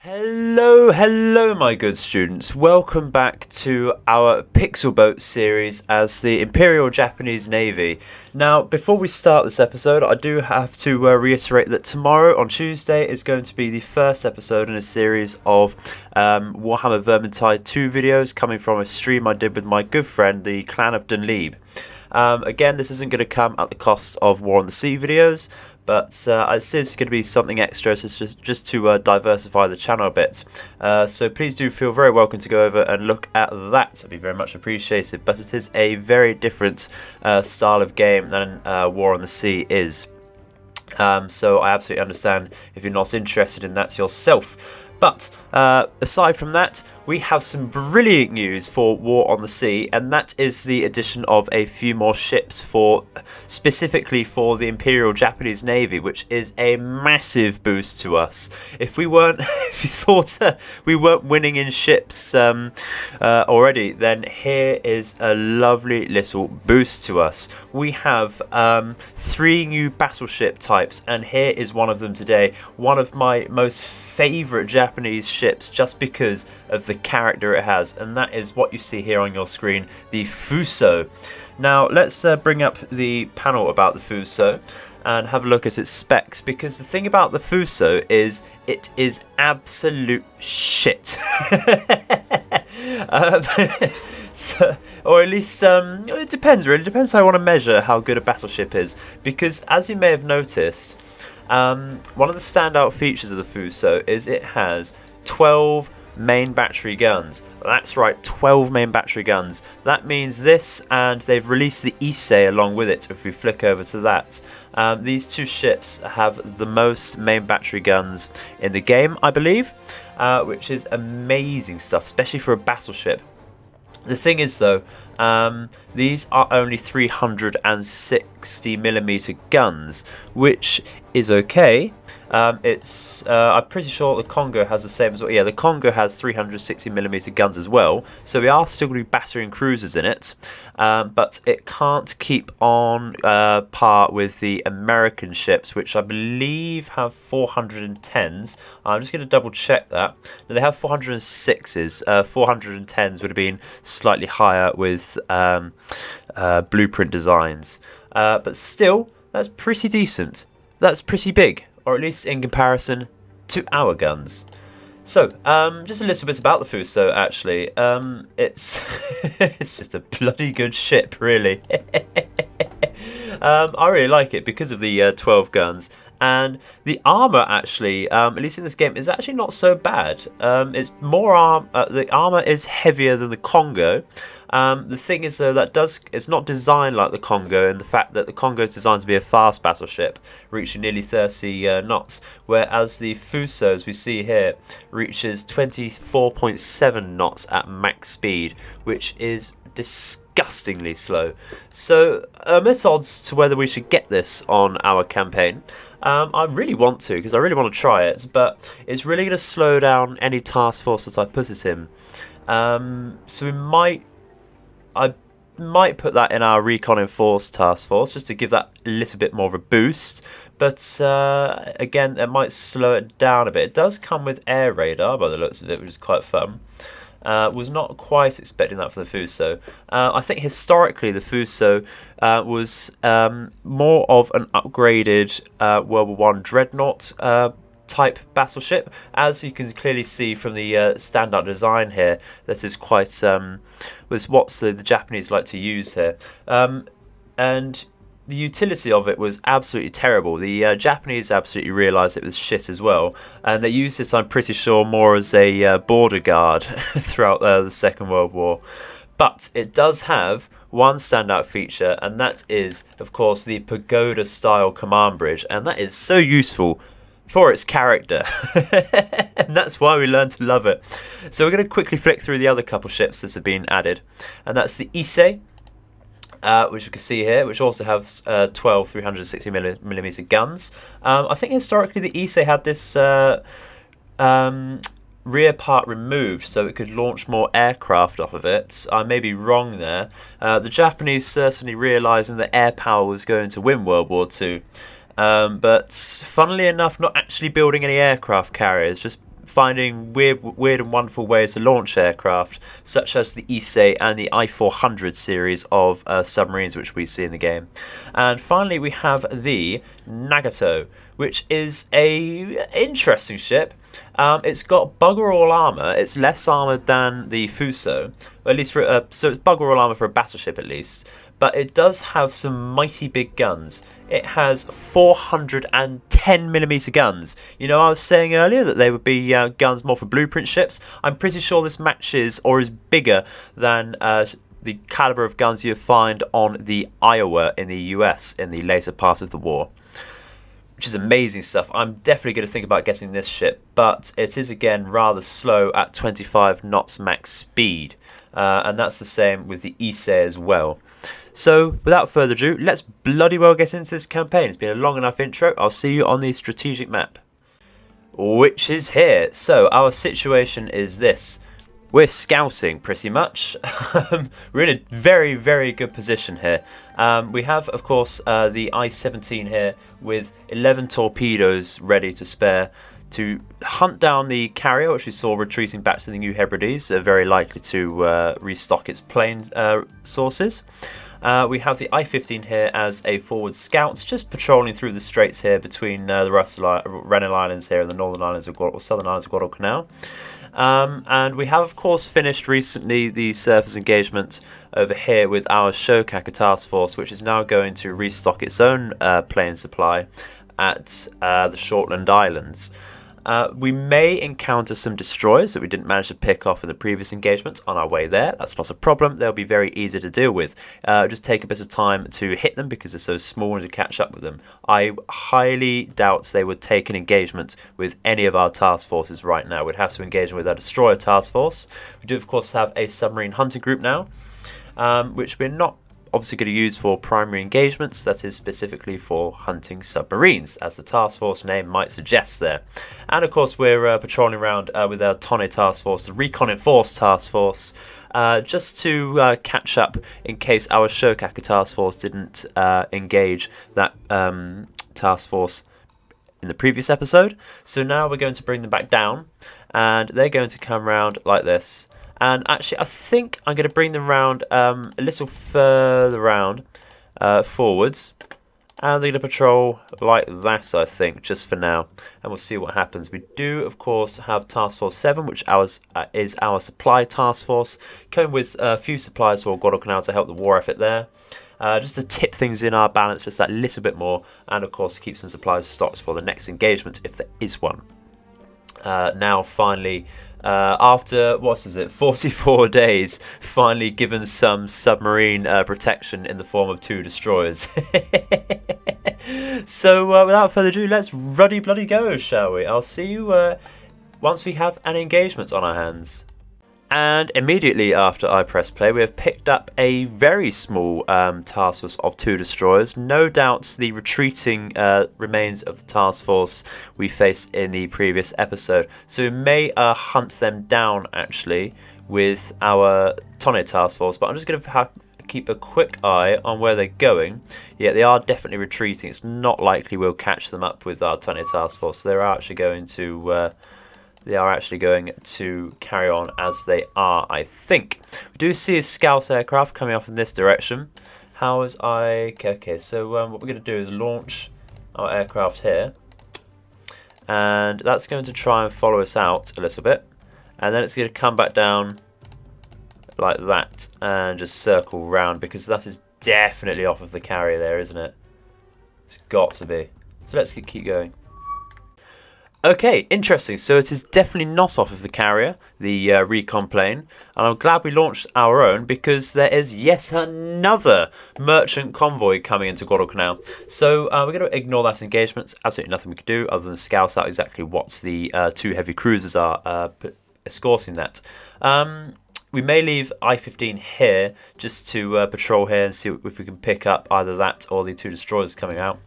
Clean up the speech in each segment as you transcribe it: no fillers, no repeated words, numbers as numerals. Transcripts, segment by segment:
Hello my good students. Welcome back to our Pixel Boat series as the Imperial Japanese Navy. Now, before we start this episode, I do have to reiterate that tomorrow on Tuesday is going to be the first episode in a series of Warhammer Vermintide 2 videos coming from a stream I did with my good friend, the Clan of Dunleeb. Again, this isn't going to come at the cost of War on the Sea videos, but this is going to be something extra, so just to diversify the channel a bit. So please do feel very welcome to go over and look at that. It'd be very much appreciated. But it is a very different style of game than War on the Sea is. So I absolutely understand if you're not interested in that yourself. But aside from that, we have some brilliant news for War on the Sea, and that is the addition of a few more ships specifically for the Imperial Japanese Navy, which is a massive boost to us. If you thought we weren't winning in ships already, then here is a lovely little boost to us. We have 3 new battleship types, and here is one of them today. One of my most favourite Japanese ships, just because of the character it has, and that is what you see here on your screen, the Fuso. Now let's bring up the panel about the Fuso and have a look at its specs, because the thing about the Fuso is it is absolute shit. Or at least it depends really. It depends how you want to measure how good a battleship is, because as you may have noticed, one of the standout features of the Fuso is it has 12 main battery guns. That's right, 12 main battery guns. That means this, and they've released the Issei along with it. If we flick over to that, these 2 ships have the most main battery guns in the game, I believe, which is amazing stuff, especially for a battleship. The thing is though, these are only 360mm guns, which is okay. I'm pretty sure the Congo has the same as well. Yeah, the Congo has 360mm guns as well, so we are still going to be battering cruisers in it, but it can't keep on par with the American ships, which I believe have 410s. I'm just going to double check that. Now, they have 406s. 410s would have been slightly higher with blueprint designs, but still, that's pretty decent. That's pretty big, or at least in comparison to our guns. So, just a little bit about the Fuso, actually. It's it's just a bloody good ship, really. I really like it because of the 12 guns. And the armor, actually, at least in this game, is actually not so bad. It's more the armor is heavier than the Congo. The thing is, though, it's not designed like the Congo, in the fact that the Congo is designed to be a fast battleship, reaching nearly 30 knots, whereas the Fuso, as we see here, reaches 24.7 knots at max speed, which is disgustingly slow. So, amidst odds to whether we should get this on our campaign, I really want to, because I really want to try it, but it's really going to slow down any task force that I put it in. So I might put that in our Recon Enforced task force, just to give that a little bit more of a boost, but again, it might slow it down a bit. It does come with air radar by the looks of it, which is quite fun. Was not quite expecting that for the Fuso. I think historically the Fuso was more of an upgraded World War I dreadnought type battleship. As you can clearly see from the standout design here, this is quite was what the Japanese like to use here, and the utility of it was absolutely terrible. The Japanese absolutely realised it was shit as well, and they used it, I'm pretty sure, more as a border guard throughout the Second World War. But it does have one standout feature, and that is, of course, the pagoda-style command bridge, and that is so useful for its character. And that's why we learned to love it. So we're going to quickly flick through the other couple ships that have been added, and that's the Issei, which you can see here, which also have 12 360mm guns. I think historically the Issei had this rear part removed so it could launch more aircraft off of it. I may be wrong there. The Japanese certainly realising that air power was going to win World War II. But funnily enough, not actually building any aircraft carriers, just finding weird and wonderful ways to launch aircraft, such as the Issei and the I-400 series of submarines which we see in the game. And finally we have the Nagato, which is a interesting ship. It's got bugger all armor. It's less armored than the Fuso, at least for so it's bugger all armor for a battleship at least. But it does have some mighty big guns. It has 410mm guns. You know, I was saying earlier that they would be guns more for blueprint ships. I'm pretty sure this matches or is bigger than the caliber of guns you find on the Iowa in the US in the later part of the war, which is amazing stuff. I'm definitely going to think about getting this ship, but it is again rather slow at 25 knots max speed, and that's the same with the Issei as well. So without further ado, let's bloody well get into this campaign. It's been a long enough intro. I'll see you on the strategic map, which is here. So our situation is this. We're scouting pretty much. We're in a very good position here. We have, of course, the I-17 here with 11 torpedoes ready to spare to hunt down the carrier, which we saw retreating back to the New Hebrides, very likely to restock its plane sources. We have the I-15 here as a forward scout, just patrolling through the straits here between the Rennell Islands here and the northern islands of southern islands of Guadalcanal. And we have, of course, finished recently the surface engagement over here with our Shokaku task force, which is now going to restock its own plane supply at the Shortland Islands. We may encounter some destroyers that we didn't manage to pick off in the previous engagement on our way there. That's not a problem. They'll be very easy to deal with. Just take a bit of time to hit them because they're so small and to catch up with them. I highly doubt they would take an engagement with any of our task forces right now. We'd have to engage with our destroyer task force. We do, of course, have a submarine hunting group now, which we're not obviously going to use for primary engagements. That is specifically for hunting submarines, as the task force name might suggest there. And of course we're patrolling around with our Tonne task force, the Recon Enforced task force, just to catch up in case our Shokaku task force didn't engage that task force in the previous episode. So now we're going to bring them back down, and they're going to come around like this. And actually, I think I'm going to bring them round a little further round forwards. And they're going to patrol like that, I think, just for now. And we'll see what happens. We do, of course, have Task Force 7, which is our supply task force, coming with a few supplies for Guadalcanal to help the war effort there. Just to tip things in our balance just that little bit more. And, of course, keep some supplies stocked for the next engagement, if there is one. Now, finally, after, 44 days, finally given some submarine protection in the form of 2 destroyers. So, without further ado, let's ruddy bloody go, shall we? I'll see you once we have an engagement on our hands. And immediately after I press play, we have picked up a very small task force of 2 destroyers. No doubt the retreating remains of the task force we faced in the previous episode. So we may hunt them down, actually, with our Tonne task force. But I'm just going to keep a quick eye on where they're going. Yeah, they are definitely retreating. It's not likely we'll catch them up with our Tonne task force. So they're actually going to... carry on as they are, I think. We do see a scout aircraft coming off in this direction. Okay, so what we're going to do is launch our aircraft here. And that's going to try and follow us out a little bit. And then it's going to come back down like that and just circle round, because that is definitely off of the carrier there, isn't it? It's got to be. So let's keep going. Okay, interesting. So it is definitely not off of the carrier, the recon plane. And I'm glad we launched our own, because there is yet another merchant convoy coming into Guadalcanal. So we're going to ignore that engagement. There's absolutely nothing we can do other than scout out exactly what the 2 heavy cruisers are escorting that. We may leave I-15 here just to patrol here and see if we can pick up either that or the 2 destroyers coming out.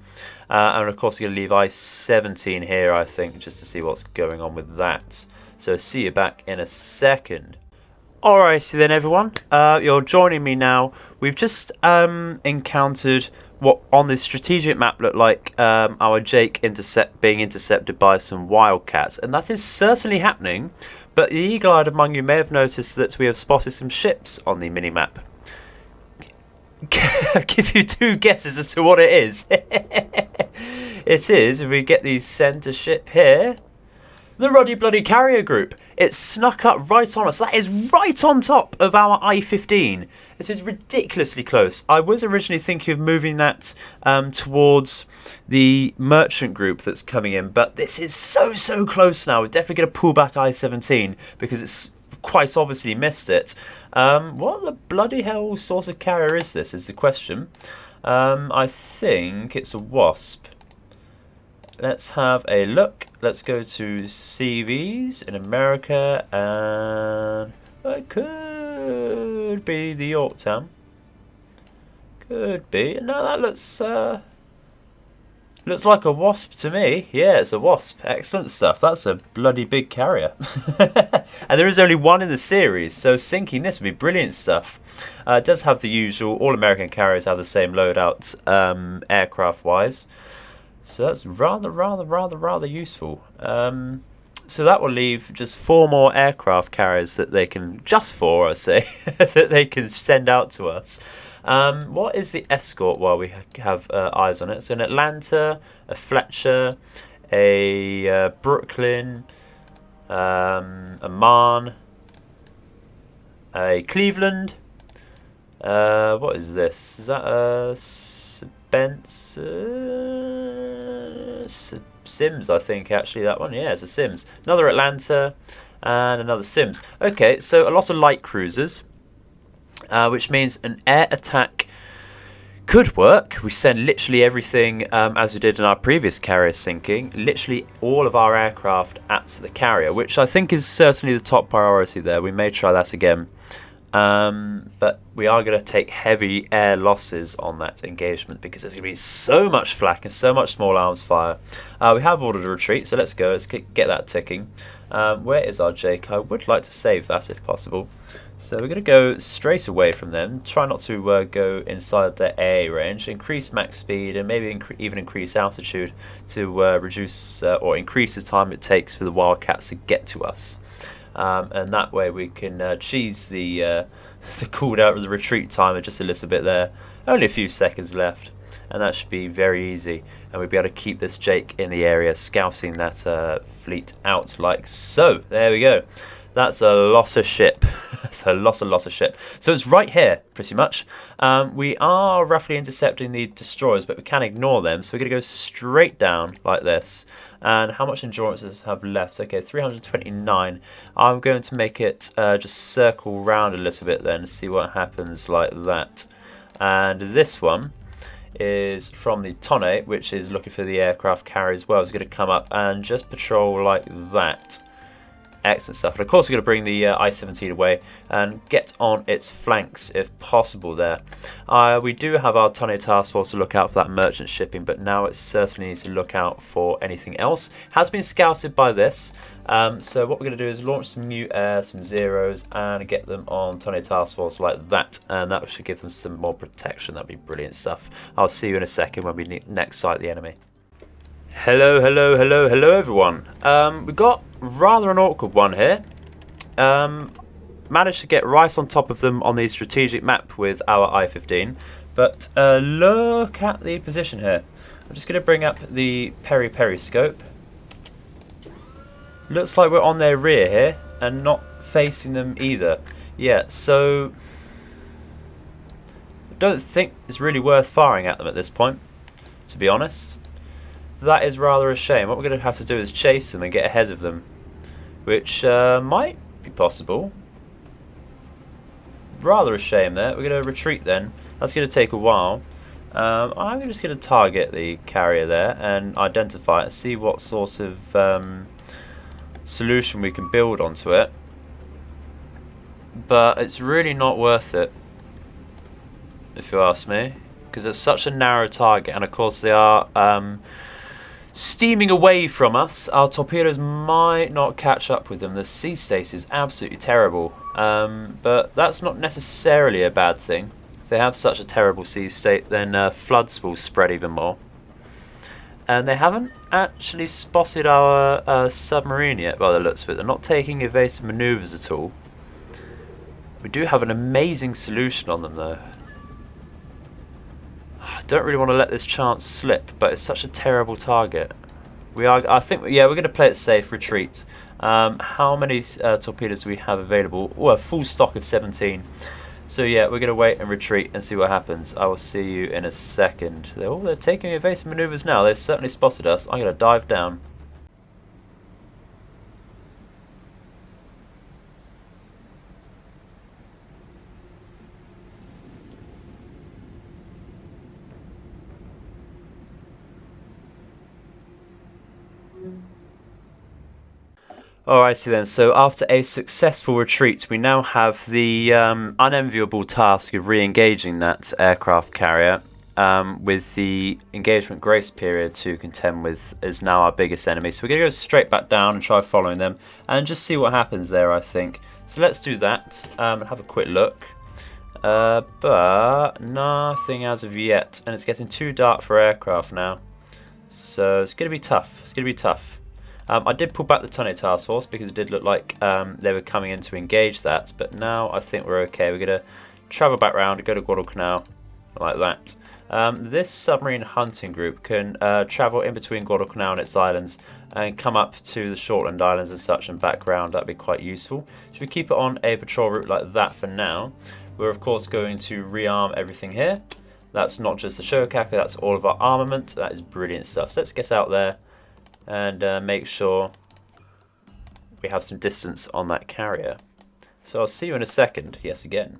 And of course, we're going to leave I-17 here, I think, just to see what's going on with that. So see you back in a second. Alrighty then, everyone. You're joining me now. We've just encountered what on this strategic map looked like our Jake being intercepted by some wildcats, and that is certainly happening. But the eagle-eyed among you may have noticed that we have spotted some ships on the mini-map. Give you 2 guesses as to what it is. It is, if we get the centre ship here, the Ruddy Bloody Carrier Group. It snuck up right on us. That is right on top of our I-15. This is ridiculously close. I was originally thinking of moving that towards the merchant group that's coming in, but this is so close now. We're definitely going to pull back I-17 because it's quite obviously missed it. What the bloody hell sort of carrier is this, is the question. I think it's a Wasp. Let's have a look. Let's go to CVs in America, and it could be the Yorktown. Could be. No, that looks like a Wasp to me. Yeah, it's a Wasp. Excellent stuff. That's a bloody big carrier. And there is only one in the series, so sinking this would be brilliant stuff. It does have the usual, all American carriers have the same loadout aircraft-wise. So that's rather useful. So that will leave just 4 more aircraft carriers that they can, just 4 I say, that they can send out to us. What is the escort while we have eyes on it? So an Atlanta, a Fletcher, a Brooklyn, a Marne, a Cleveland. What is this? Is that a Sims, I think, actually, that one. Yeah, it's a Sims. Another Atlanta and another Sims. Okay, so a lot of light cruisers, which means an air attack could work. We send literally everything, as we did in our previous carrier sinking, literally all of our aircraft at the carrier, which I think is certainly the top priority there. We may try that again. But we are going to take heavy air losses on that engagement because there's going to be so much flak and so much small arms fire. We have ordered a retreat, so let's go. Let's get that ticking. Where is our Jake? I would like to save that if possible. So we're going to go straight away from them. Try not to go inside their AA range. Increase max speed and maybe even increase altitude to reduce or increase the time it takes for the wildcats to get to us. And that way we can cheese the cooldown of the retreat timer just a little bit there. Only a few seconds left, and that should be very easy. And we'll be able to keep this Jake in the area, scouting that fleet out like so. There we go. That's a lot of ship. That's a lot of ship. So it's right here, pretty much. We are roughly intercepting the destroyers, but we can ignore them. So we're going to go straight down like this. And how much endurance does it have left? Okay, 329. I'm going to make it just circle round a little bit then, see what happens like that. And this one is from the Tonne, which is looking for the aircraft carrier as well. It's going to come up and just patrol like that. Excellent stuff. And of course we're going to bring the I-17 away and get on its flanks if possible there. We do have our Tonne task force to look out for that merchant shipping, but now it certainly needs to look out for anything else. Has been scouted by this. So what we're going to do is launch some new air, some zeros, and get them on Tonne task force like that. And that should give them some more protection. That'd be brilliant stuff. I'll see you in a second when we next sight the enemy. Hello everyone. We've got rather an awkward one here. Managed to get right on top of them on the strategic map with our I-15, but look at the position here. I'm just going to bring up the periscope. Looks like we're on their rear here and not facing them either. Yeah, so I don't think it's really worth firing at them at this point, to be honest. That is rather a shame. What we're going to have to do is chase them and get ahead of them, which might be possible. Rather a shame there. We're going to retreat then. That's going to take a while. I'm just going to target the carrier there and identify it and see what sort of solution we can build onto it. But it's really not worth it, if you ask me, because it's such a narrow target, and of course they are steaming away from us. Our torpedoes might not catch up with them. The sea state is absolutely terrible, but that's not necessarily a bad thing. I they have such a terrible sea state, then floods will spread even more. And they haven't actually spotted our submarine yet by the looks of it. They're not taking evasive manoeuvres at all. We do have an amazing solution on them though. I don't really want to let this chance slip, but it's such a terrible target. I think, yeah, we're going to play it safe, retreat. How many torpedoes do we have available? Oh, a full stock of 17. So yeah, we're going to wait and retreat and see what happens. I will see you in a second. They're taking evasive manoeuvres now. They've certainly spotted us. I'm going to dive down. Alrighty then, so after a successful retreat, we now have the unenviable task of re-engaging that aircraft carrier with the engagement grace period to contend with is now our biggest enemy. So we're going to go straight back down and try following them and just see what happens there, I think. So let's do that and have a quick look. But nothing as of yet, and it's getting too dark for aircraft now. So it's going to be tough. It's going to be tough. I did pull back the Tunny task force because it did look like they were coming in to engage that, but now I think we're okay. We're going to travel back round, go to Guadalcanal, like that. This submarine hunting group can travel in between Guadalcanal and its islands and come up to the Shortland Islands and such and back round. That'd be quite useful. Should we keep it on a patrol route like that for now? We're of course going to rearm everything here. That's not just the Shokaku, that's all of our armament. That is brilliant stuff. So let's get out there and make sure we have some distance on that carrier. So I'll see you in a second, yes again.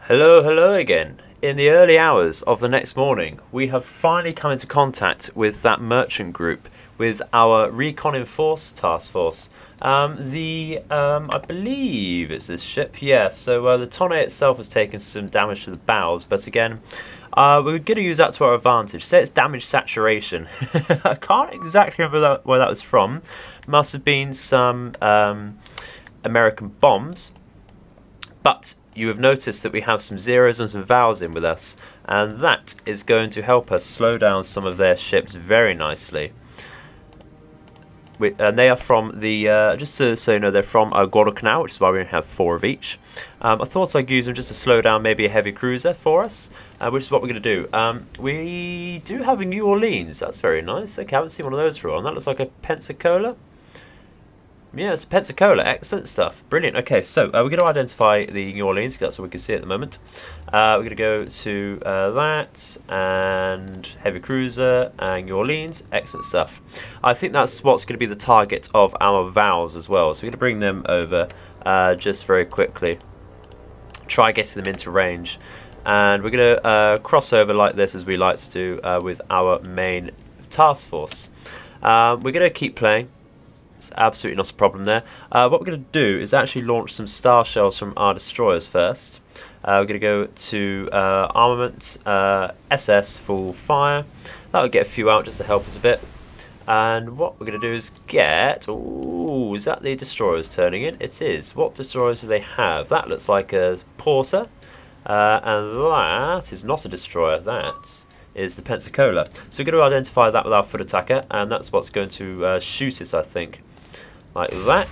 Hello again. In the early hours of the next morning, we have finally come into contact with that merchant group, with our Recon Enforce task force. I believe it's this ship, yeah, so the Tonne itself has taken some damage to the bows, but again, we're going to use that to our advantage. Say it's damage saturation. I can't exactly remember where that was from. Must have been some American bombs. But you have noticed that we have some zeros and some vowels in with us. And that is going to help us slow down some of their ships very nicely. And they are from the, just so you know, they're from Guadalcanal, which is why we only have 4 of each. I thought I'd use them just to slow down maybe a heavy cruiser for us, which is what we're going to do. We do have a New Orleans, that's very nice. Okay, I haven't seen one of those for a while. That looks like a Pensacola. Yeah, it's Pensacola, excellent stuff, brilliant. Okay, so we're going to identify the New Orleans, because that's what we can see at the moment. We're going to go to that, and heavy cruiser, and New Orleans, excellent stuff. I think that's what's going to be the target of our vowels as well, so we're going to bring them over just very quickly. Try getting them into range, and we're going to cross over like this, as we like to do with our main task force. We're going to keep playing. It's absolutely not a problem there. What we're going to do is actually launch some star shells from our destroyers first. We're going to go to armament, SS, full fire. That'll get a few out just to help us a bit. And what we're going to do is get... Ooh, is that the destroyers turning in? It is. What destroyers do they have? That looks like a Porter. And that is not a destroyer. That is the Pensacola. So we're going to identify that with our foot attacker, and that's what's going to shoot it, I think. Like that.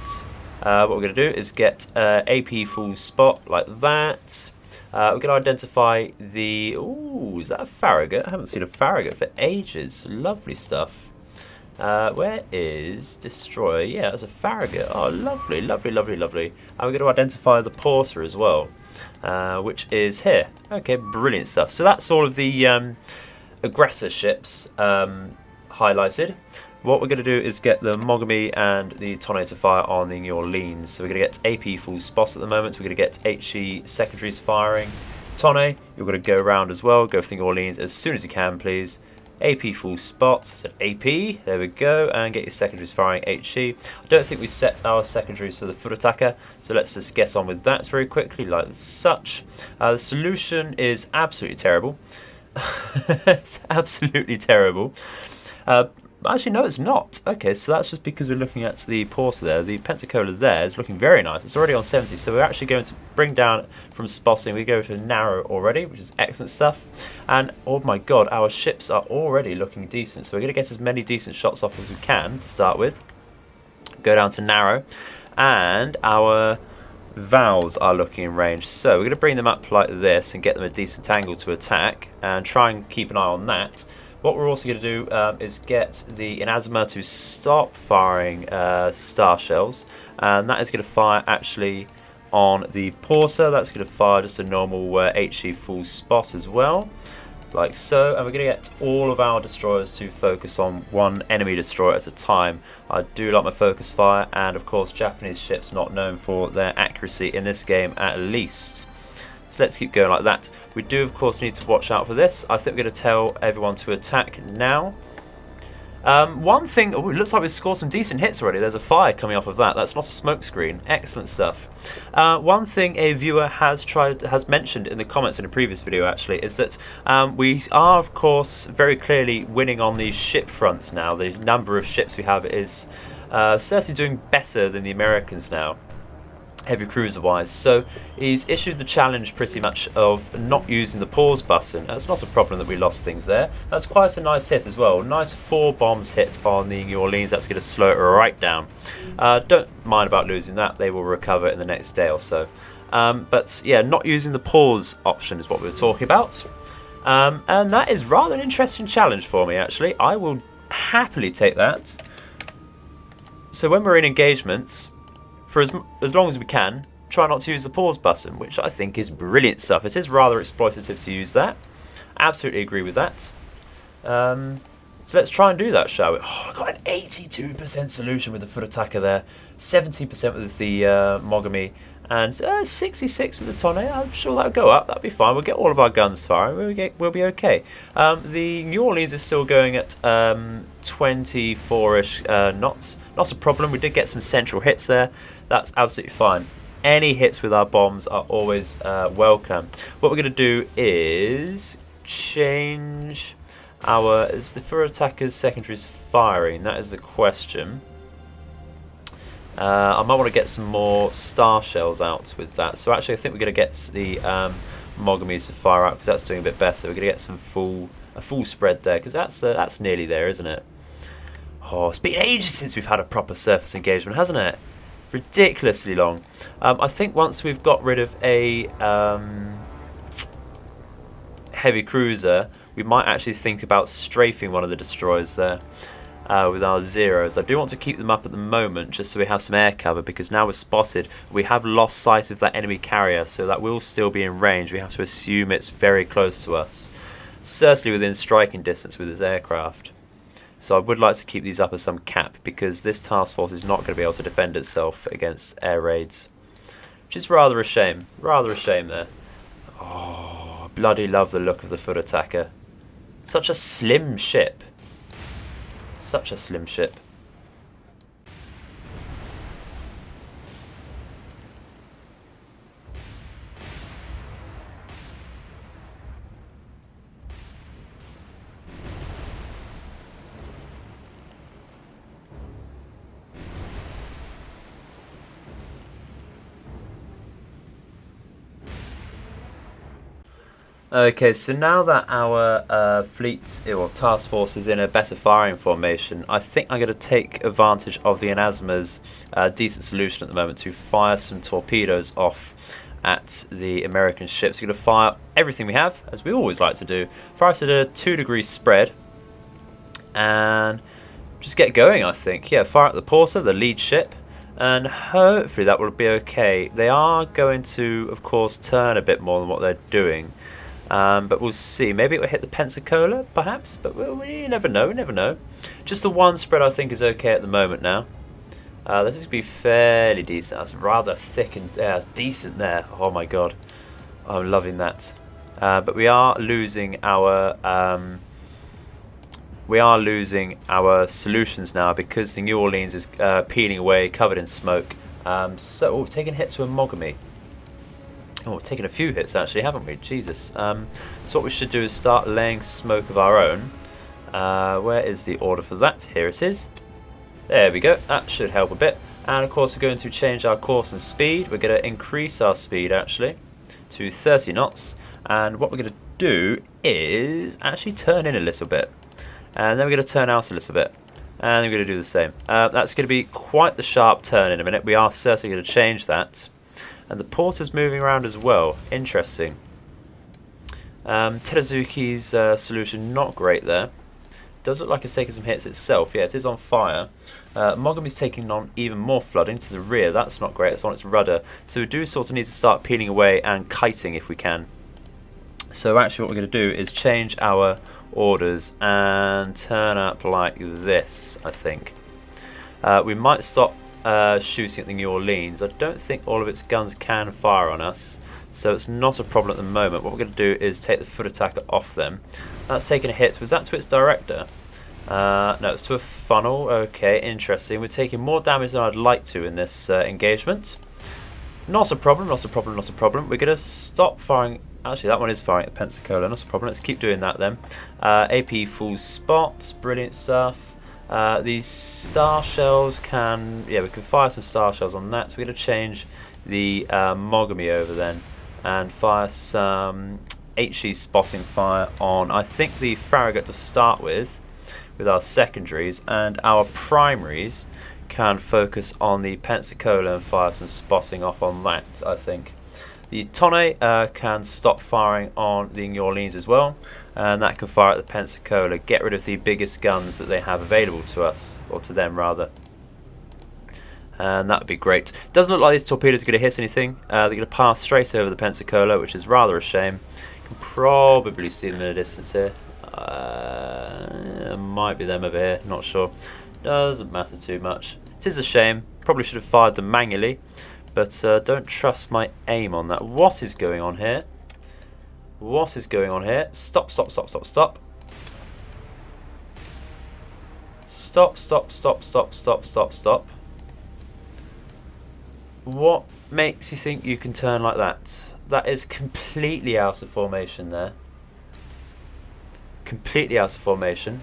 What we're going to do is get AP full spot like that. We're going to identify the... Ooh, is that a Farragut? I haven't seen a Farragut for ages. Lovely stuff. Where is Destroyer? Yeah, that's a Farragut. Oh, lovely, lovely, lovely, lovely. And we're going to identify the Porter as well, which is here. Okay, brilliant stuff. So that's all of the aggressor ships highlighted. What we're going to do is get the Mogami and the Tonne to fire on the New Orleans. So we're going to get AP full spots at the moment. We're going to get HE secondaries firing. Tonne, you're going to go around as well. Go for the New Orleans as soon as you can, please. AP full spots. I said AP. There we go. And get your secondaries firing HE. I don't think we set our secondaries for the foot attacker, so let's just get on with that very quickly, like such. The solution is absolutely terrible. It's absolutely terrible. Actually, no, it's not. Okay, so that's just because we're looking at the Porter there. The Pensacola there is looking very nice. It's already on 70, so we're actually going to bring down from spotting. We go to narrow already, which is excellent stuff. And, oh my god, our ships are already looking decent. So we're going to get as many decent shots off as we can to start with. Go down to narrow. And our Vals are looking in range. So we're going to bring them up like this and get them a decent angle to attack. And try and keep an eye on that. What we're also going to do is get the Inazuma to stop firing star shells, and that is going to fire actually on the Porter. That's going to fire just a normal HE full spot as well, like so. And we're going to get all of our destroyers to focus on one enemy destroyer at a time. I do like my focus fire, and of course Japanese ships not known for their accuracy in this game at least. So let's keep going like that. We do of course need to watch out for this. I think we're going to tell everyone to attack now. One thing, oh, it looks like we've scored some decent hits already. There's a fire coming off of that. That's not a smoke screen. Excellent stuff. One thing a viewer has mentioned in the comments in a previous video actually is that we are of course very clearly winning on the ship front now. The number of ships we have is certainly doing better than the Americans now, heavy cruiser wise. So he's issued the challenge pretty much of not using the pause button. That's not a problem that we lost things there. That's quite a nice hit as well. Nice 4 bombs hit on the New Orleans. That's going to slow it right down. Don't mind about losing that. They will recover in the next day or so. But yeah, not using the pause option is what we were talking about. And that is rather an interesting challenge for me actually. I will happily take that. So when we're in engagements, for as long as we can, try not to use the pause button, which I think is brilliant stuff. It is rather exploitative to use that. Absolutely agree with that. So let's try and do that, shall we? Oh, I got an 82% solution with the foot attacker there, 70% with the Mogami, and 66 with the Tonne. I'm sure that'll go up. That'll be fine. We'll get all of our guns firing. We'll be okay. The New Orleans is still going at 24-ish knots. Not a problem. We did get some central hits there. That's absolutely fine. Any hits with our bombs are always welcome. What we're going to do is change our... Is the foot attacker's secondaries firing? That is the question. I might want to get some more star shells out with that. So actually I think we're going to get the Mogamis to fire out because that's doing a bit better. We're going to get some a full spread there because that's nearly there, isn't it? Oh, it's been ages since we've had a proper surface engagement, hasn't it? Ridiculously long. I think once we've got rid of a heavy cruiser, we might actually think about strafing one of the destroyers there. With our zeros. I do want to keep them up at the moment just so we have some air cover, because now we're spotted, we have lost sight of that enemy carrier, so that will still be in range. We have to assume it's very close to us, certainly within striking distance with this aircraft. So I would like to keep these up as some cap, because this task force is not going to be able to defend itself against air raids, which is rather a shame. Rather a shame there. Oh, I bloody love the look of the foot attacker. Such a slim ship. Such a slim ship. Okay, so now that our fleet or task force is in a better firing formation, I think I'm going to take advantage of the Inazuma's decent solution at the moment to fire some torpedoes off at the American ships. We're going to fire everything we have, as we always like to do. Fire us at a 2-degree spread and just get going, I think. Yeah, fire at the Porter, the lead ship, and hopefully that will be okay. They are going to, of course, turn a bit more than what they're doing. But we'll see. Maybe it will hit the Pensacola, perhaps. But we never know. We never know. Just the one spread, I think, is okay at the moment now. This is going to be fairly decent. That's rather thick and decent there. Oh my god, I'm loving that. But we are losing our solutions now, because the New Orleans is peeling away, covered in smoke. So we've taken a hit to a Mogami. Oh, we've taken a few hits actually, haven't we? Jesus. So what we should do is start laying smoke of our own. Where is the order for that? Here it is. There we go. That should help a bit. And of course we're going to change our course and speed. We're going to increase our speed actually to 30 knots. And what we're going to do is actually turn in a little bit. And then we're going to turn out a little bit. And we're going to do the same. That's going to be quite the sharp turn in a minute. We are certainly going to change that. And the porter's moving around as well. Interesting. Tedazuki's solution not great there. Does look like it's taking some hits itself. Yeah, it is on fire. Mogami's taking on even more flooding to the rear. That's not great. It's on its rudder. So we do sort of need to start peeling away and kiting if we can. So actually what we're going to do is change our orders and turn up like this, I think. We might stop shooting at the New Orleans. I don't think all of its guns can fire on us. So it's not a problem at the moment. What we're going to do is take the foot attacker off them. That's taking a hit. Was that to its director? No, it's to a funnel. Okay, interesting. We're taking more damage than I'd like to in this engagement. Not a problem, not a problem, not a problem. We're going to stop firing. Actually, that one is firing at the Pensacola. Not a problem. Let's keep doing that then. AP full spot. Brilliant stuff. These star shells can... Yeah, we can fire some star shells on that. So we're going to change the Mogami over then. And fire some HE spotting fire on, I think, the Farragut to start with our secondaries, and our primaries can focus on the Pensacola and fire some spotting off on that, I think. The Tonne can stop firing on the New Orleans as well, and that can fire at the Pensacola, get rid of the biggest guns that they have available to us, or to them rather. And that would be great. Doesn't look like these torpedoes are going to hit anything. They're going to pass straight over the Pensacola, which is rather a shame. You can probably see them in the distance here. Might be them over here, not sure. Doesn't matter too much. It is a shame. Probably should have fired them manually, but don't trust my aim on that. What is going on here? What is going on here? Stop, stop, stop, stop, stop. Stop, stop, stop, stop, stop, stop, stop. What makes you think you can turn like that? That is completely out of formation there. Completely out of formation.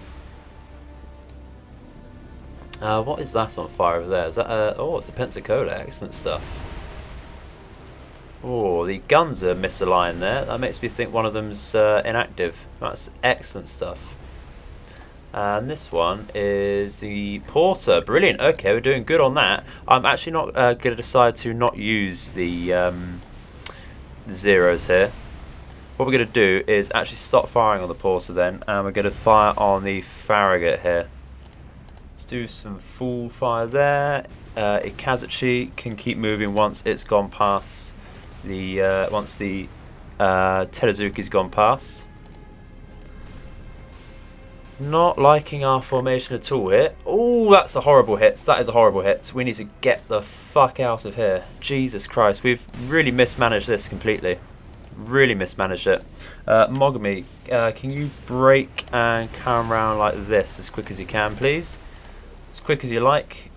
What is that on fire over there? Is that oh, it's the Pensacola. Excellent stuff. Oh, the guns are misaligned there. That makes me think one of them's inactive. That's excellent stuff. And this one is the Porter. Brilliant. Okay, we're doing good on that. I'm actually not going to decide to not use the zeros here. What we're going to do is actually stop firing on the Porter then, and we're going to fire on the Farragut here. Let's do some full fire there. Ikazuchi can keep moving once it's gone past the once the Tedazuki's gone past. Not liking our formation at all here. Oh, that's a horrible hit. That is a horrible hit. We need to get the fuck out of here. Jesus Christ, we've really mismanaged this completely. Really mismanaged it. Mogami, can you brake and come around like this as quick as you can, please? As quick as you like.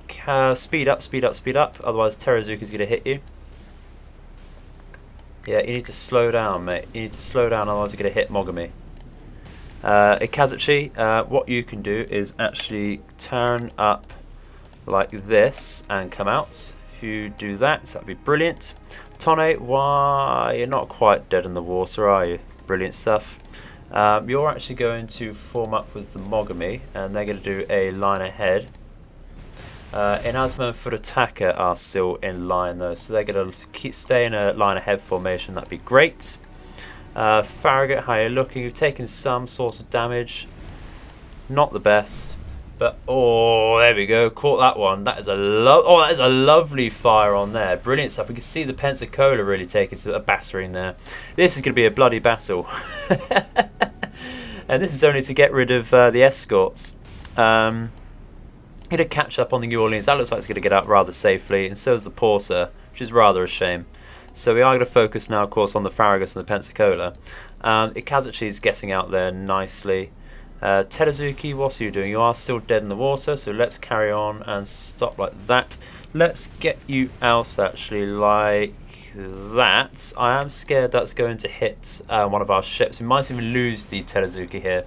Speed up, speed up, speed up. Otherwise, Terazuki's going to hit you. Yeah, you need to slow down, mate. You need to slow down, otherwise you're going to hit Mogami. Ikazuchi, what you can do is actually turn up like this and come out. If you do that, that'd be brilliant. Tonne, why? You're not quite dead in the water, are you? Brilliant stuff. You're actually going to form up with the Mogami, and they're going to do a line ahead. Inazuma and foot attacker are still in line though, so they're going to stay in a line ahead formation. That'd be great. Farragut, how are you looking? You've taken some sort of damage. Not the best, but oh, there we go. Caught that one. That is a that is a lovely fire on there. Brilliant stuff. We can see the Pensacola really taking a battering there. This is going to be a bloody battle, and this is only to get rid of the escorts. Going to catch up on the New Orleans. That looks like it's going to get out rather safely, and so is the Porter, which is rather a shame. So we are going to focus now, of course, on the Farragut and the Pensacola. Ikazuchi is getting out there nicely. Tedazuki, what are you doing? You are still dead in the water, so let's carry on and stop like that. Let's get you out actually like that. I am scared that's going to hit one of our ships. We might even lose the Tedazuki here.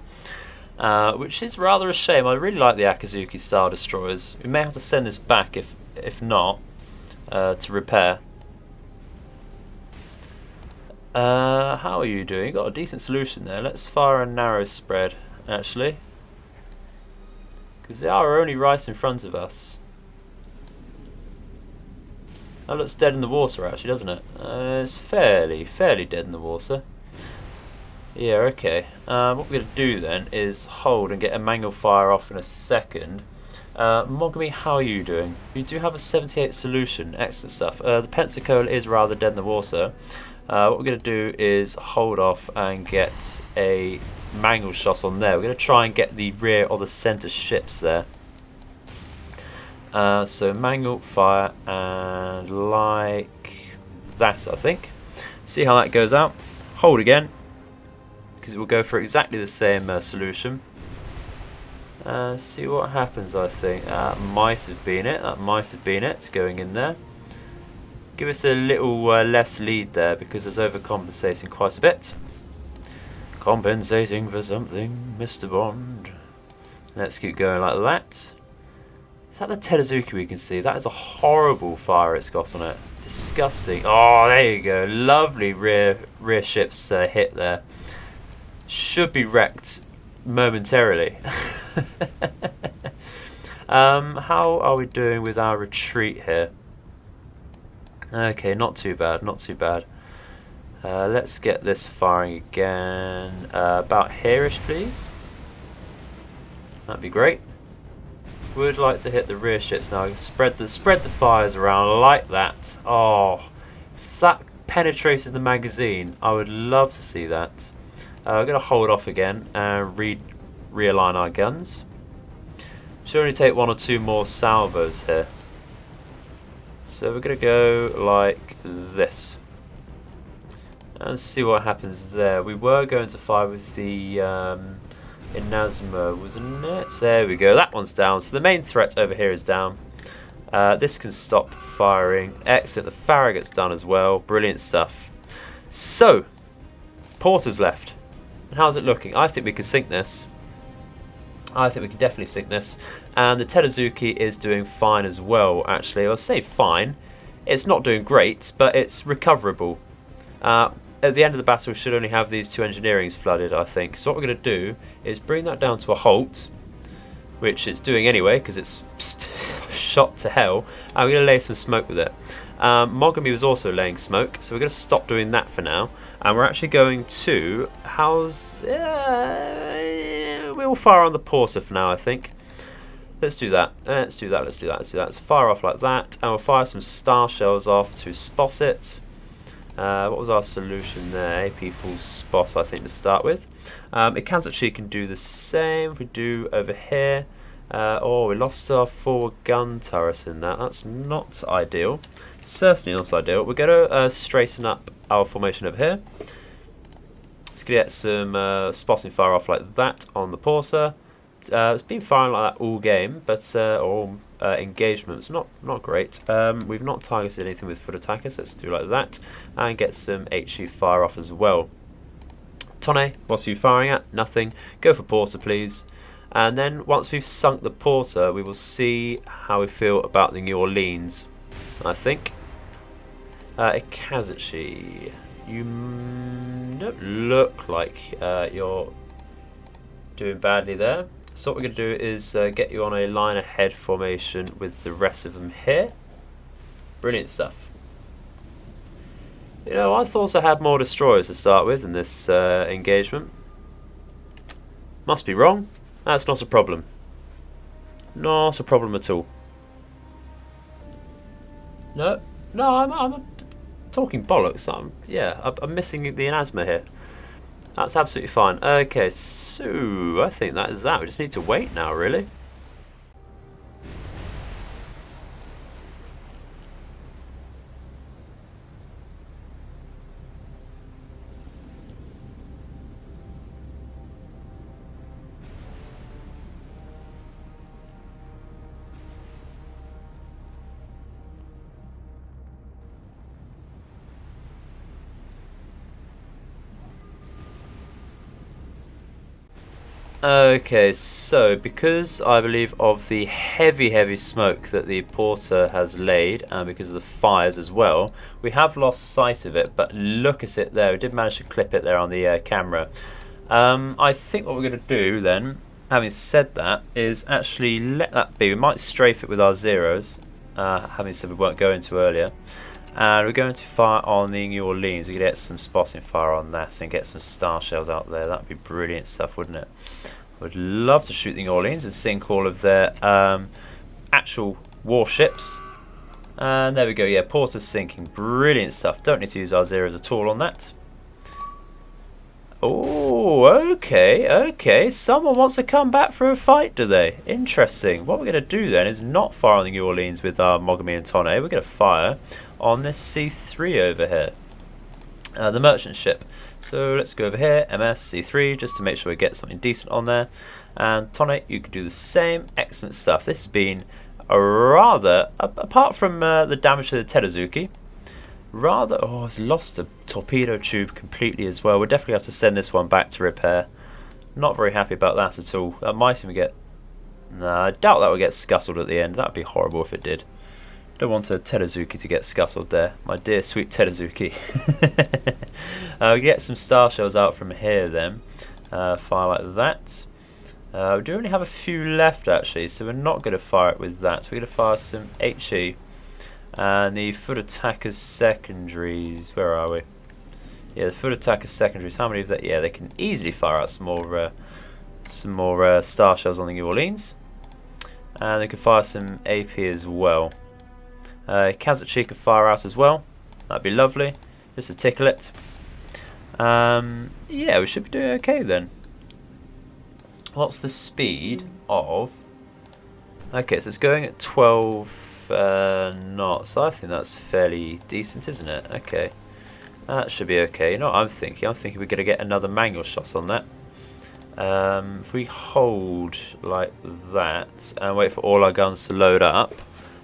which is rather a shame. I really like the Akazuki style destroyers. We may have to send this back if not, to repair. How are you doing? Got a decent solution there. Let's fire a narrow spread, actually, because they are only right in front of us. That looks dead in the water, actually, doesn't it? It's fairly dead in the water. Yeah, okay. What we're going to do then is hold and get a manual fire off in a second. Mogami, how are you doing? You do have a 78 solution. Excellent stuff. The Pensacola is rather dead in the water. What we're going to do is hold off and get a manual shot on there. We're going to try and get the rear or the centre ships there. So manual fire and like that, I think. See how that goes out. Hold again, because it will go for exactly the same solution. See what happens, I think. That might have been it. That might have been it going in there. Give us a little less lead there because it's overcompensating quite a bit. Compensating for something, Mr. Bond. Let's keep going like that. Is that the Terazuki we can see? That is a horrible fire it's got on it. Disgusting. Oh, there you go. Lovely rear ships hit there. Should be wrecked momentarily. How are we doing with our retreat here? Okay, not too bad, not too bad. Let's get this firing again. About here-ish, please. That'd be great. Would like to hit the rear ships now. Spread the fires around like that. Oh, if that penetrated the magazine, I would love to see that. We're going to hold off again and realign our guns. Should only take one or two more salvos here. So we're going to go like this. And see what happens there. We were going to fire with the Inazuma, wasn't it? There we go. That one's down. So the main threat over here is down. This can stop firing. Excellent. The Farragut's done as well. Brilliant stuff. So, Porter's left. How's it looking? I think we can sink this. I think we can definitely sink this. And the Terazuki is doing fine as well, actually. I'll say fine. It's not doing great, but it's recoverable. At the end of the battle, we should only have these two engineerings flooded, I think. So what we're going to do is bring that down to a halt, which it's doing anyway, because it's shot to hell. And we're going to lay some smoke with it. Mogami was also laying smoke, so we're going to stop doing that for now. And we're actually going to we'll fire on the Porter for now, I think. Let's do that. Let's do that. Let's fire off like that, and we'll fire some star shells off to spot it. What was our solution there? AP full spot, I think, to start with. Ikazuchi can do the same. If we do over here. Oh, we lost our forward gun turret in that. That's not ideal. Certainly not ideal. We're going to straighten up our formation over here. Let's get some spotting fire off like that on the Porter. It's been firing like that all game, but all engagements not great. We've not targeted anything with foot attackers. Let's do like that and get some HE fire off as well. Tone, what are you firing at? Nothing. Go for Porter, please. And then once we've sunk the Porter, we will see how we feel about the New Orleans, I think. Ikazuchi, you don't look like you're doing badly there. So what we're going to do is get you on a line ahead formation with the rest of them here. Brilliant stuff. You know, I thought I had more destroyers to start with in this engagement. Must be wrong. That's not a problem. Not a problem at all. No, I'm talking bollocks. I'm missing the Inazuma here. That's absolutely fine. Okay, so I think that is that. We just need to wait now, really. Okay, so because I believe of the heavy smoke that the porter has laid, and because of the fires as well, we have lost sight of it, but look at it there. We did manage to clip it there on the camera. I think what we're going to do then, having said that, is actually let that be. We might strafe it with our zeros, having said we weren't going to earlier. And we're going to fire on the New Orleans. We could get some spotting fire on that and get some star shells out there. That'd be brilliant stuff, wouldn't it? I would love to shoot the New Orleans and sink all of their actual warships. And there we go. Yeah, porter's sinking. Brilliant stuff. Don't need to use our zeros at all on that. Oh, okay. Someone wants to come back for a fight, do they? Interesting. What we're going to do then is not fire on the New Orleans with our Mogami and Tonne. We're going to fire on this C3 over here, the merchant ship. So let's go over here, MS C3, just to make sure we get something decent on there. And Tonne, you can do the same. Excellent stuff. This has been a rather, apart from the damage to the Teruzuki, rather, oh, it's lost the torpedo tube completely as well. We'll definitely have to send this one back to repair. Not very happy about that at all. That might even get, nah, I doubt that would get scuttled at the end. That would be horrible if it did. Don't want a Teruzuki to get scuttled there. My dear sweet Teruzuki. We get some star shells out from here then. Fire like that. We do only have a few left actually, so we're not going to fire it with that. We're going to fire some HE. And the foot attackers secondaries, where are we? Yeah, the foot attackers secondaries, how many of that? Yeah, they can easily fire out some more star shells on the New Orleans. And they can fire some AP as well. Kazuchi can fire out as well. That'd be lovely, just to tickle it. Yeah, we should be doing okay then. What's the speed of... Okay, so it's going at 12 knots. I think that's fairly decent, isn't it? Okay, that should be okay. You know what I'm thinking? I'm thinking we're going to get another manual shot on that. If we hold like that and wait for all our guns to load up.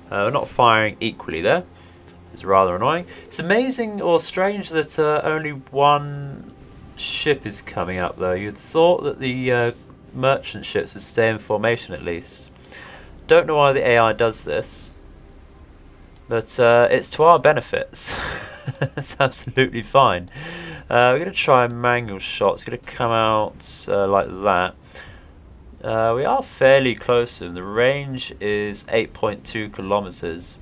We're not firing equally there. It's rather annoying. It's amazing or strange that only one ship is coming up though. You'd thought that the merchant ships would stay in formation at least. Don't know why the AI does this, but it's to our benefits. It's absolutely fine. We're going to try a manual shot. It's going to come out like that. We are fairly close to them. The range is 8.2 kilometers.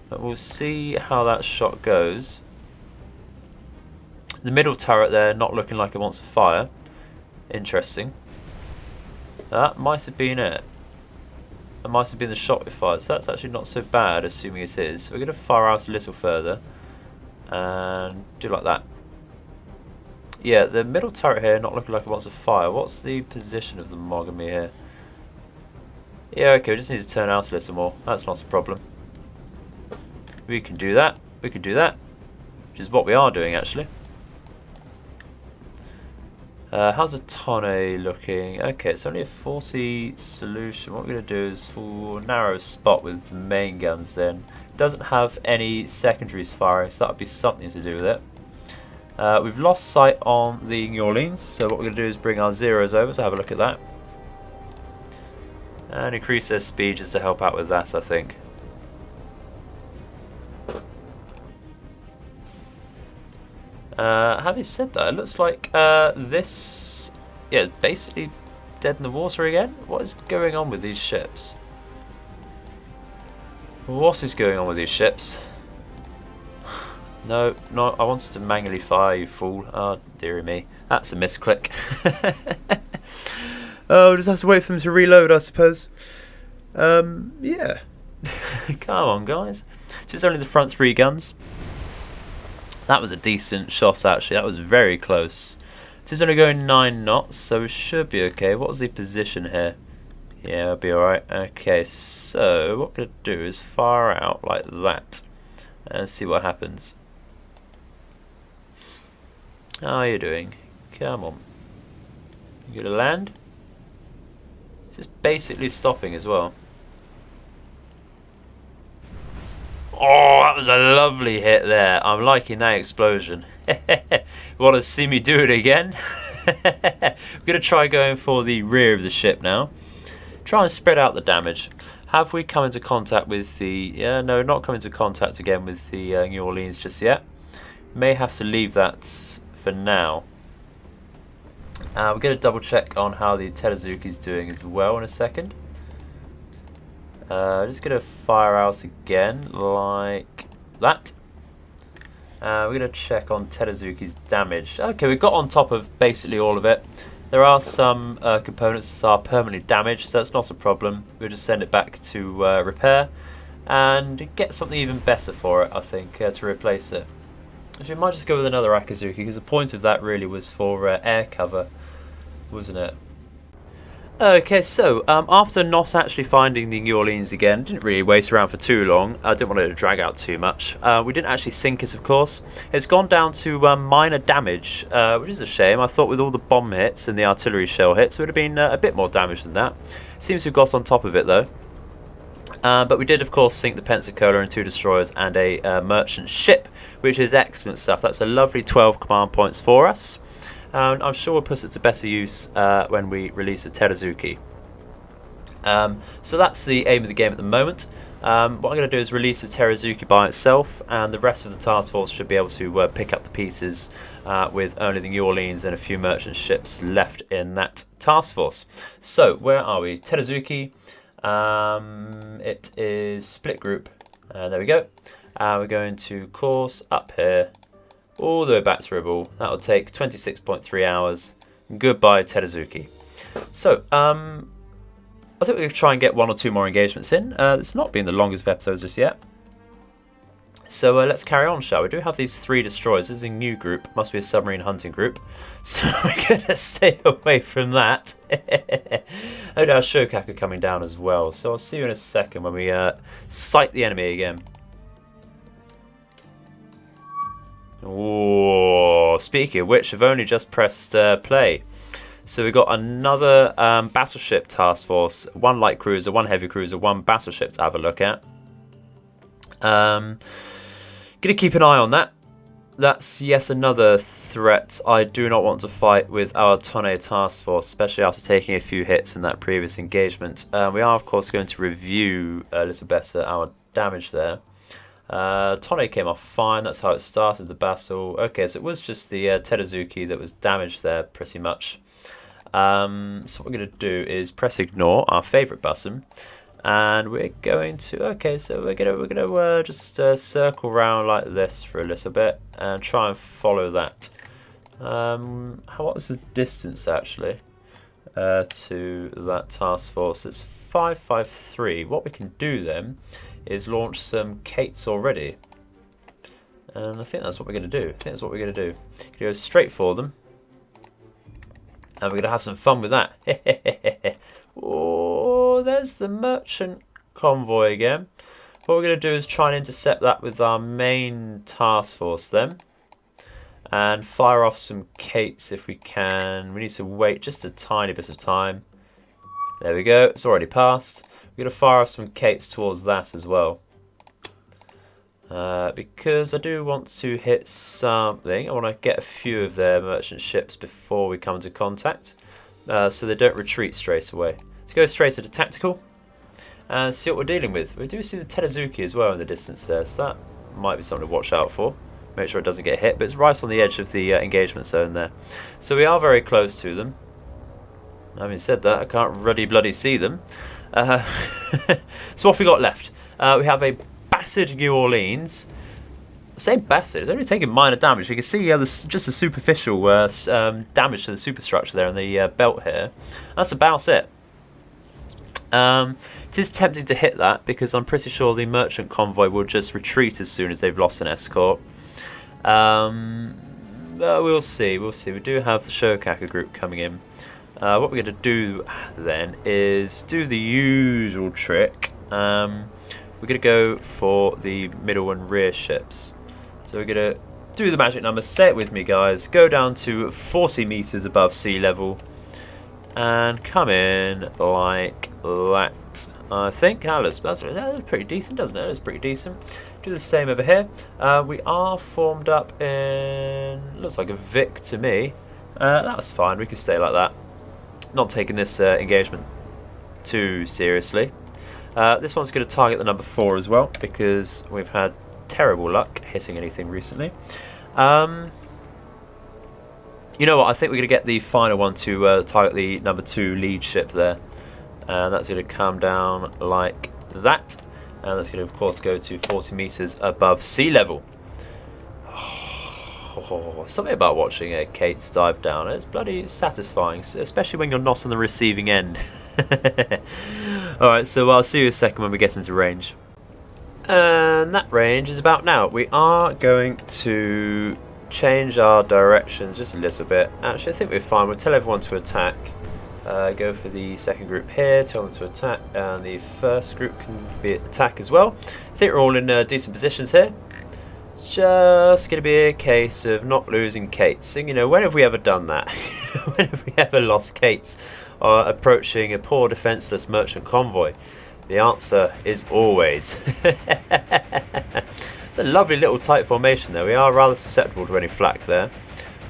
But we'll see how that shot goes. The middle turret there not looking like it wants to fire. Interesting. That might have been it. That might have been the shot we fired. So that's actually not so bad, assuming it is. So we're going to fire out a little further. And do like that. Yeah, the middle turret here not looking like it wants to fire. What's the position of the Mogami here? Yeah, okay, we just need to turn out a little more. That's not a problem. We can do that. We can do that. Which is what we are doing, actually. How's the Tonne looking? Okay, it's only a 40 solution. What we're going to do is for narrow spot with the main guns then. Doesn't have any secondaries firing, so that would be something to do with it. We've lost sight on the New Orleans, so what we're going to do is bring our zeros over, so have a look at that. And increase their speed just to help out with that, I think. Having said that, it looks like this, yeah, basically dead in the water again. What is going on with these ships? What is going on with these ships? No, I wanted to manually fire, you fool. Oh, dearie me. That's a misclick. Oh, just have to wait for them to reload, I suppose. Yeah. Come on, guys. So it's only the front three guns. That was a decent shot, actually. That was very close. So it's only going 9 knots, so we should be okay. What was the position here? Yeah, it'll be alright. Okay, so what we're going to do is fire out like that. And see what happens. How are you doing? Come on. You gonna land? It's just basically stopping as well. Oh, that was a lovely hit there. I'm liking that explosion. Want to see me do it again? We're going to try going for the rear of the ship now. Try and spread out the damage. Have we come into contact with the... Yeah, no, not come into contact again with the New Orleans just yet. May have to leave that for now. We're going to double check on how the Terazuki's doing as well in a second. Just going to fire out again like that. We're going to check on Terazuki's damage. Okay, we've got on top of basically all of it. There are some components that are permanently damaged, so that's not a problem. We'll just send it back to repair and get something even better for it, I think, to replace it. Actually, we might just go with another Akizuki, because the point of that really was for air cover, wasn't it? Okay, so after not actually finding the New Orleans again, didn't really waste around for too long. I didn't want it to drag out too much. We didn't actually sink it, of course. It's gone down to minor damage, which is a shame. I thought with all the bomb hits and the artillery shell hits, it would have been a bit more damage than that. Seems to have got on top of it, though. But we did, of course, sink the Pensacola and 2 destroyers and a merchant ship, which is excellent stuff. That's a lovely 12 command points for us. I'm sure we'll put it to better use when we release the Terazuki. So that's the aim of the game at the moment. What I'm going to do is release the Terazuki by itself, and the rest of the task force should be able to pick up the pieces with only the New Orleans and a few merchant ships left in that task force. So where are we? Terazuki. It is split group. There we go. We're going to course up here, all the way back to Ribble. That'll take 26.3 hours. Goodbye, Terazuki. So, I think we'll try and get 1 or 2 more engagements in. It's not been the longest of episodes just yet. So let's carry on, shall we? We do have these 3 destroyers. This is a new group. Must be a submarine hunting group. So we're going to stay away from that. Oh no, Shokaku coming down as well. So I'll see you in a second when we sight the enemy again. Oh, speaking of which, I've only just pressed play. So we've got another battleship task force, 1 light cruiser, 1 heavy cruiser, 1 battleship to have a look at. Gonna keep an eye on that. That's yet another threat. I do not want to fight with our Tonne task force, especially after taking a few hits in that previous engagement. We are, of course, going to review a little better our damage there. Tonne came off fine. That's how it started the battle. Okay, so it was just the Terazuki that was damaged there, pretty much. So what we're going to do is press ignore, our favourite button, and we're going to. Okay, so we're gonna just circle around like this for a little bit and try and follow that. What was the distance actually to that task force? It's 553. What we can do then is launch some Kates already, and I think that's what we're going to do. Go straight for them, and we're going to have some fun with that. Oh, there's the merchant convoy again. What we're going to do is try and intercept that with our main task force then, and fire off some Kates if we can. We need to wait just a tiny bit of time. There we go, it's already passed. We're going to fire off some Kates towards that as well. Because I do want to hit something. I want to get a few of their merchant ships before we come into contact, so they don't retreat straight away. Let's go straight to the tactical and see what we're dealing with. We do see the Terazuki as well in the distance there, so that might be something to watch out for. Make sure it doesn't get hit, but it's right on the edge of the engagement zone there. So we are very close to them. Having said that, I can't ruddy bloody see them. So what have we got left? We have a battered New Orleans. I say battered, it's only taking minor damage. You can see just a superficial damage to the superstructure there in the belt here. That's about it. It is tempting to hit that because I'm pretty sure the merchant convoy will just retreat as soon as they've lost an escort. We'll see. We do have the Shokaku group coming in. What we're going to do then is do the usual trick. We're going to go for the middle and rear ships. So we're going to do the magic number. Say it with me, guys. Go down to 40 meters above sea level and come in like that. I think that's pretty decent, doesn't it? That's pretty decent. Do the same over here. We are formed up in, looks like a Vic to me. That's fine, we can stay like that. Not taking this engagement too seriously. This one's going to target the number 4 as well, because we've had terrible luck hitting anything recently. You know what, I think we're going to get the final one to target the number 2 lead ship there. And that's going to come down like that. And that's going to, of course, go to 40 meters above sea level. Oh, something about watching Kate's dive down. It's bloody satisfying, especially when you're not on the receiving end. Alright, so I'll see you in a second when we get into range. And that range is about now. We are going to change our directions just a little bit. Actually, I think we're fine. We'll tell everyone to attack. Go for the second group here, tell them to attack, and the first group can be attack as well. I think we're all in decent positions here. It's just going to be a case of not losing Kates. And, you know, when have we ever done that? When have we ever lost Kates approaching a poor defenceless merchant convoy? The answer is always. It's a lovely little tight formation there. We are rather susceptible to any flak there,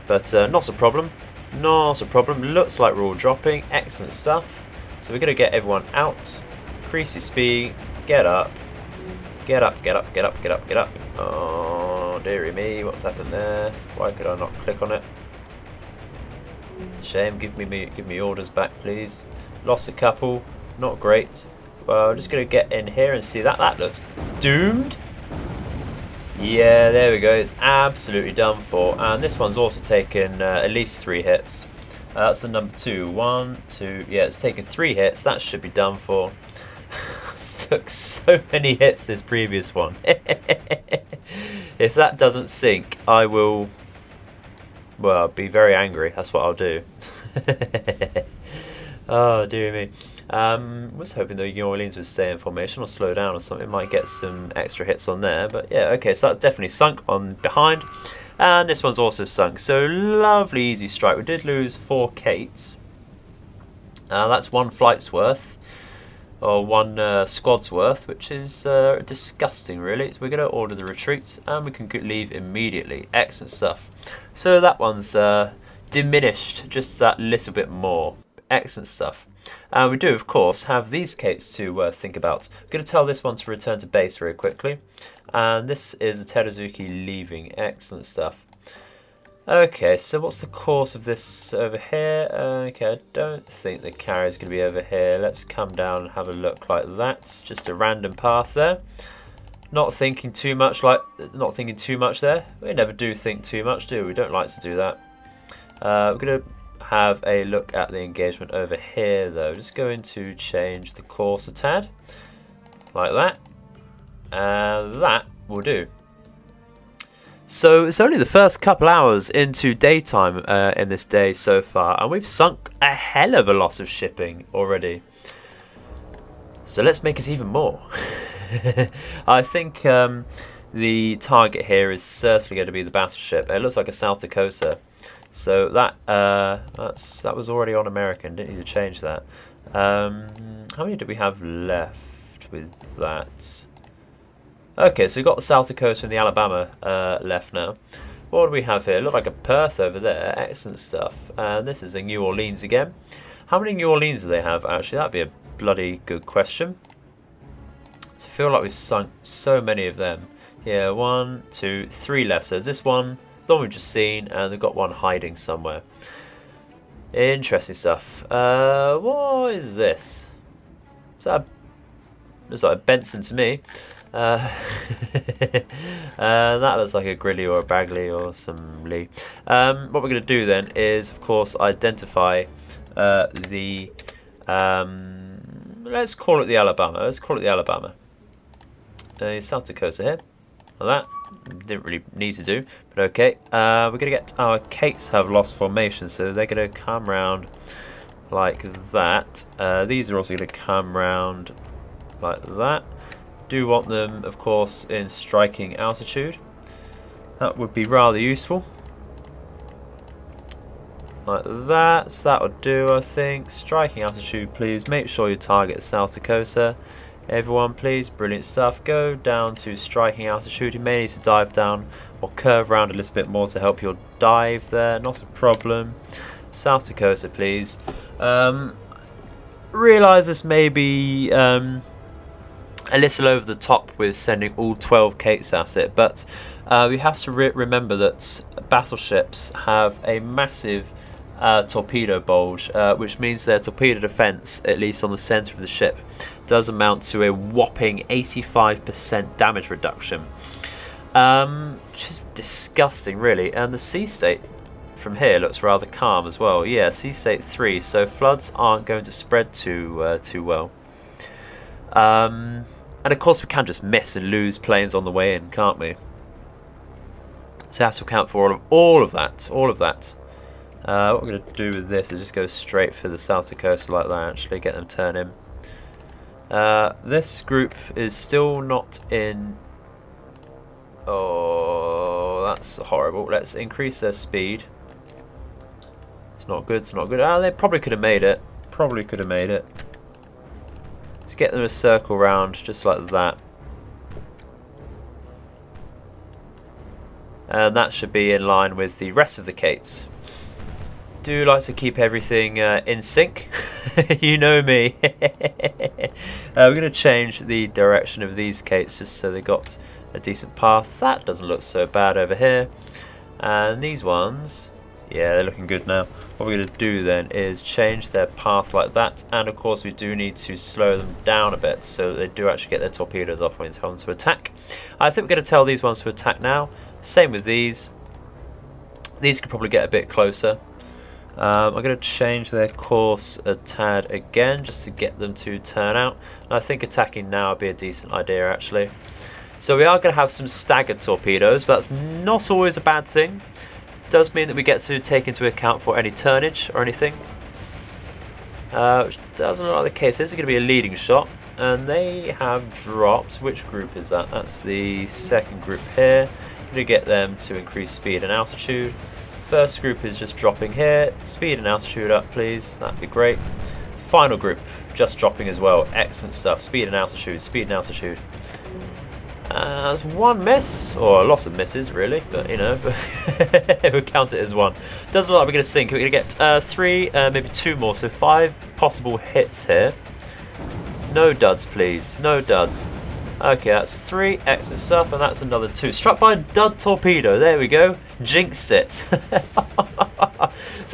but not a problem. Not a problem. Looks like we're all dropping. Excellent stuff. So we're going to get everyone out. Increase your speed. Get up. Get up, get up, get up, get up, get up. Oh, dearie me. What's happened there? Why could I not click on it? Shame. Give me orders back, please. Lost a couple. Not great. Well, I'm just going to get in here and see that. That looks doomed. Yeah, there we go. It's absolutely done for. And this one's also taken at least 3 hits. That's the number 2. 1, 2. Yeah, it's taken 3 hits. That should be done for. Took so many hits this previous one. If that doesn't sink, I will, well, be very angry. That's what I'll do. Oh, dear me. Was hoping the New Orleans would stay in formation or slow down or something. Might get some extra hits on there, but yeah, okay, so that's definitely sunk on behind, and this one's also sunk. So lovely easy strike. We did lose 4 Kates. That's 1 flight's worth, or 1 squad's worth, which is disgusting, really. So we're going to order the retreat, and we can leave immediately. Excellent stuff. So that one's diminished just that little bit more. Excellent stuff. We do, of course, have these Kates to think about. I'm going to tell this one to return to base very quickly. And this is the Teruzuki leaving. Excellent stuff. Okay, so what's the course of this over here? Okay, I don't think the carrier is going to be over here. Let's come down and have a look like that. Just a random path there. Not thinking too much there. We never do think too much, do we? We don't like to do that. We're going to have a look at the engagement over here though. Just going to change the course a tad like that, and that will do. So it's only the first couple hours into daytime in this day so far, and we've sunk a hell of a lot of shipping already. So let's make it even more. I think the target here is certainly going to be the Battleship. It looks like a South Dakota. So that was already on American. Didn't need to change that. How many do we have left with that? Okay, so we've got the South Dakota and the Alabama left now. What do we have here? Look like a Perth over there. Excellent stuff. And this is a New Orleans again. How many New Orleans do they have? Actually, that'd be a bloody good question. I feel like we've sunk so many of them. Here, 1, 2, 3 left. So there's this one, the one we've just seen, and they've got one hiding somewhere. Interesting stuff. What is this? Looks like a Benson to me. That looks like a Grilly or a Bagley or some Lee. What we're going to do then is, of course, identify the... let's call it the Alabama. Let's call it the Alabama. South Dakota here. Like that. Didn't really need to do, but okay. We're going to get our Kates have lost formation, so they're going to come round like that. These are also going to come round like that. Do want them, of course, in striking altitude. That would be rather useful. Like that. So that would do, I think. Striking altitude, please. Make sure you target South Dakota. Everyone, please. Brilliant stuff. Go down to striking altitude. You may need to dive down or curve around a little bit more to help your dive there. Not a problem. South Dakota, please. Realise this may be a little over the top with sending all 12 Kates at it, but we have to remember that battleships have a massive torpedo bulge, which means their torpedo defense, at least on the center of the ship, does amount to a whopping 85% damage reduction, which is disgusting, really. And the sea state from here looks rather calm as well. Yeah, sea state 3, so floods aren't going to spread too well. And of course we can just miss and lose planes on the way in, can't we? So we have to account for all of that. What we're going to do with this is just go straight for the South Dakota like that, actually, get them turning. This group is still not in... Oh, that's horrible. Let's increase their speed. It's not good, it's not good. Ah, they probably could have made it. Let's get them a circle round, just like that. And that should be in line with the rest of the Kates. Do like to keep everything in sync. You know me. We're going to change the direction of these Kates just so they got a decent path. That doesn't look so bad over here. And these ones, yeah, they're looking good now. What we're going to do then is change their path like that. And of course we do need to slow them down a bit so that they do actually get their torpedoes off when it's time to attack. I think we're going to tell these ones to attack now. Same with these. These could probably get a bit closer. I'm going to change their course a tad again just to get them to turn out. And I think attacking now would be a decent idea, actually. So we are going to have some staggered torpedoes, but that's not always a bad thing. It does mean that we get to take into account for any turnage or anything. Which doesn't look like the case. This is going to be a leading shot. And they have dropped. Which group is that? That's the second group here. Going to get them to increase speed and altitude. First group is just dropping here. Speed and altitude up, please. That'd be great. Final group, just dropping as well. Excellent stuff. Speed and altitude, speed and altitude. That's one miss, or a loss of misses, really, but you know, we'll count it as one. Doesn't look like we're going to sink. We're going to get 3, maybe 2 more, so 5 possible hits here. No duds, please. No duds. Okay, that's 3. Excellent stuff, and that's another 2. Struck by a dud torpedo. There we go. Jinxed it. So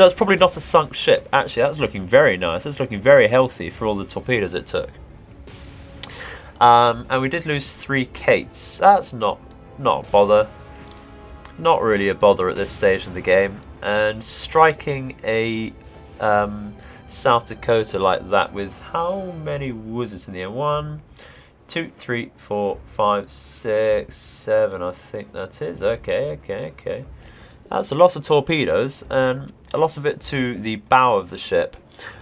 that's probably not a sunk ship. Actually, that's looking very nice. That's looking very healthy for all the torpedoes it took. And we did lose 3 Kates. That's not a bother. Not really a bother at this stage in the game. And striking a South Dakota like that with how many was it in the end? 1, 2, 3, 4, 5, 6, 7. I think that is. Okay. That's a lot of torpedoes, and a lot of it to the bow of the ship.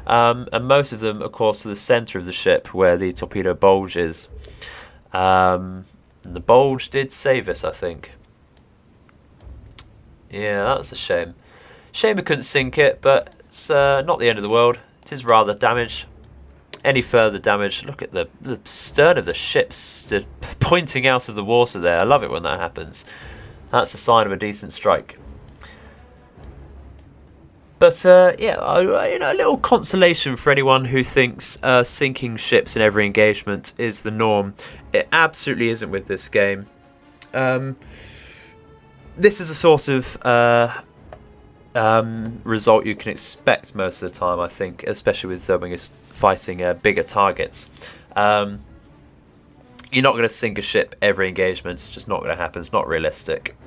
And most of them, of course, to the centre of the ship where the torpedo bulge is. And the bulge did save us, I think. Yeah, that's a shame. Shame we couldn't sink it, but it's not the end of the world. It is rather damaged. Any further damage, look at the stern of the ship pointing out of the water there. I love it when that happens. That's a sign of a decent strike. But yeah, you know, a little consolation for anyone who thinks sinking ships in every engagement is the norm. It absolutely isn't with this game. This is a sort of result you can expect most of the time, I think, especially with when you're fighting bigger targets. You're not going to sink a ship every engagement. It's just not going to happen. It's not realistic.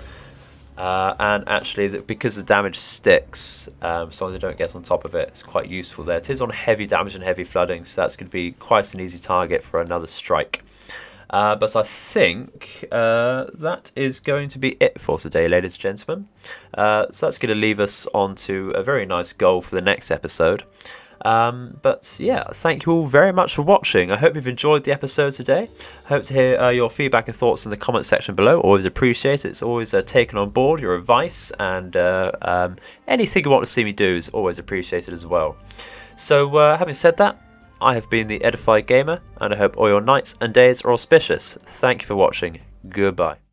And actually, because the damage sticks, as long as they don't get on top of it, it's quite useful there. It is on heavy damage and heavy flooding, so that's going to be quite an easy target for another strike. But I think that is going to be it for today, ladies and gentlemen. So that's going to leave us on to a very nice goal for the next episode. But yeah, thank you all very much for watching. I hope you've enjoyed the episode today. I hope to hear your feedback and thoughts in the comment section below. Always appreciate it. It's always taken on board, your advice, and anything you want to see me do is always appreciated as well. So having said that, I have been the Edified Gamer, and I hope all your nights and days are auspicious. Thank you for watching. Goodbye.